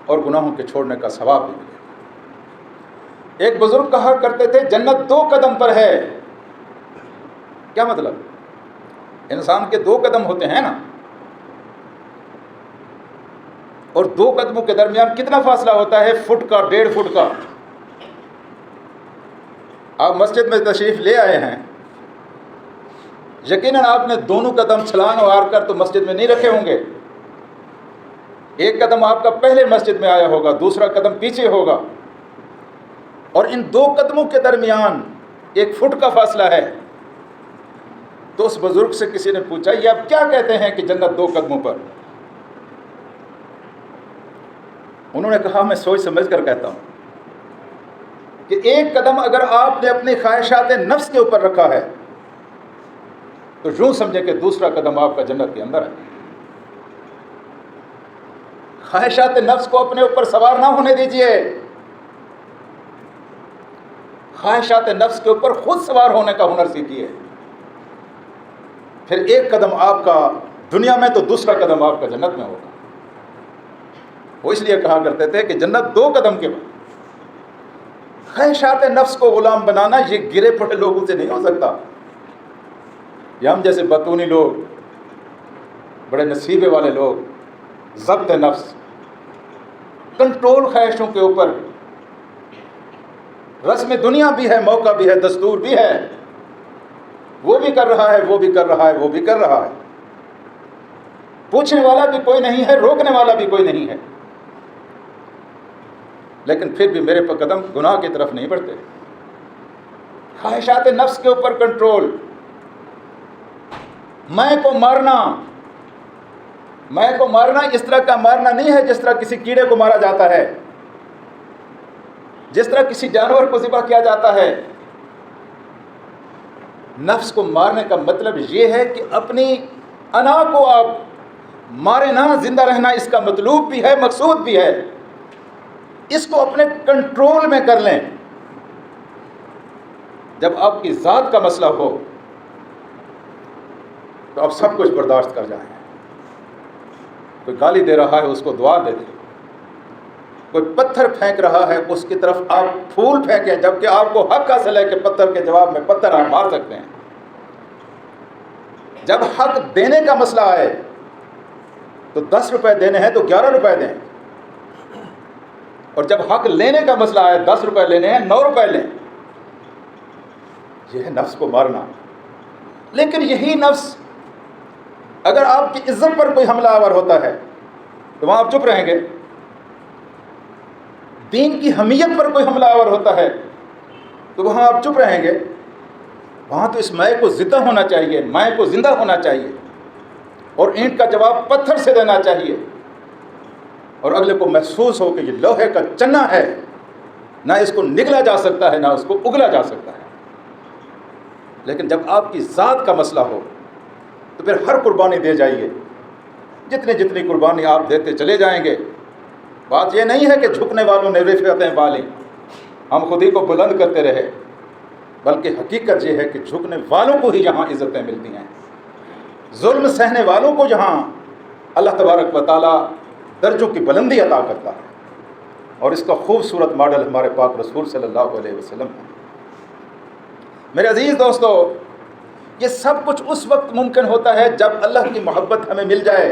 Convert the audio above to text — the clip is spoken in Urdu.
اور گناہوں کے چھوڑنے کا ثواب بھی ملے گا۔ ایک بزرگ کہا کرتے تھے جنت 2 قدم پر ہے۔ کیا مطلب؟ انسان کے 2 قدم ہوتے ہیں نا، اور 2 قدموں کے درمیان کتنا فاصلہ ہوتا ہے؟ فٹ کا، 1.5 فٹ کا۔ آپ مسجد میں تشریف لے آئے ہیں، یقیناً آپ نے دونوں قدم چھلانگ مار کر تو مسجد میں نہیں رکھے ہوں گے۔ ایک قدم آپ کا پہلے مسجد میں آیا ہوگا، دوسرا قدم پیچھے ہوگا، اور ان 2 قدموں کے درمیان 1 فٹ کا فاصلہ ہے۔ تو اس بزرگ سے کسی نے پوچھا یہ آپ کیا کہتے ہیں کہ جنت 2 قدموں پر؟ انہوں نے کہا میں سوچ سمجھ کر کہتا ہوں کہ 1 قدم اگر آپ نے اپنی خواہشات نفس کے اوپر رکھا ہے تو یوں سمجھے کہ دوسرا قدم آپ کا جنت کے اندر ہے۔ خواہشات نفس کو اپنے اوپر سوار نہ ہونے دیجئے، خواہشات نفس کے اوپر خود سوار ہونے کا ہنر سیکھیے، پھر 1 قدم آپ کا دنیا میں تو دوسرا قدم آپ کا جنت میں ہوگا۔ وہ اس لیے کہا کرتے تھے کہ جنت 2 قدم کے بعد۔ خواہشات نفس کو غلام بنانا یہ گرے پڑے لوگوں سے نہیں ہو سکتا۔ یہ ہم جیسے بطونی لوگ، بڑے نصیبے والے لوگ، ضبط نفس، کنٹرول خواہشوں کے اوپر، رسم دنیا بھی ہے، موقع بھی ہے، دستور بھی ہے، وہ بھی کر رہا ہے، وہ بھی کر رہا ہے، وہ بھی کر رہا ہے، پوچھنے والا بھی کوئی نہیں ہے، روکنے والا بھی کوئی نہیں ہے، لیکن پھر بھی میرے پر قدم گناہ کی طرف نہیں بڑھتے۔ خواہشات نفس کے اوپر کنٹرول، میں کو مارنا اس طرح کا مارنا نہیں ہے جس طرح کسی کیڑے کو مارا جاتا ہے، جس طرح کسی جانور کو ذبح کیا جاتا ہے۔ نفس کو مارنے کا مطلب یہ ہے کہ اپنی انا کو آپ مارے نہ، زندہ رہنا اس کا مطلوب بھی ہے، مقصود بھی ہے، اس کو اپنے کنٹرول میں کر لیں۔ جب آپ کی ذات کا مسئلہ ہو تو آپ سب کچھ برداشت کر جائیں۔ کوئی گالی دے رہا ہے اس کو دعا دے دیں، کوئی پتھر پھینک رہا ہے اس کی طرف آپ پھول پھینکیں، جبکہ آپ کو حق حاصل ہے کہ پتھر کے جواب میں پتھر آپ مار سکتے ہیں۔ جب حق دینے کا مسئلہ آئے تو 10 روپے دینے ہیں تو 11 روپے دیں، اور جب حق لینے کا مسئلہ آئے 10 روپے لینے ہیں 9 روپے لیں۔ یہ ہے نفس کو مارنا۔ لیکن یہی نفس اگر آپ کی عزت پر کوئی حملہ آور ہوتا ہے تو وہاں آپ چپ رہیں گے؟ دین کی حمیت پر کوئی حملہ آور ہوتا ہے تو وہاں آپ چپ رہیں گے؟ وہاں تو اس مائع کو زندہ ہونا چاہیے، مائع کو زندہ ہونا چاہیے، اور اینٹ کا جواب پتھر سے دینا چاہیے، اور اگلے کو محسوس ہو کہ یہ لوہے کا چنا ہے، نہ اس کو نگلا جا سکتا ہے، نہ اس کو اگلا جا سکتا ہے۔ لیکن جب آپ کی ذات کا مسئلہ ہو تو پھر ہر قربانی دے جائیے، جتنی قربانی آپ دیتے چلے جائیں گے۔ بات یہ نہیں ہے کہ جھکنے والوں نے رفعتیں پالیں، ہم خود ہی کو بلند کرتے رہے، بلکہ حقیقت یہ ہے کہ جھکنے والوں کو ہی یہاں عزتیں ملتی ہیں، ظلم سہنے والوں کو جہاں اللہ تبارک و تعالیٰ درجوں کی بلندی عطا کرتا ہے، اور اس کا خوبصورت ماڈل ہمارے پاک رسول صلی اللہ علیہ وسلم ہے۔ میرے عزیز دوستو، یہ سب کچھ اس وقت ممکن ہوتا ہے جب اللہ کی محبت ہمیں مل جائے،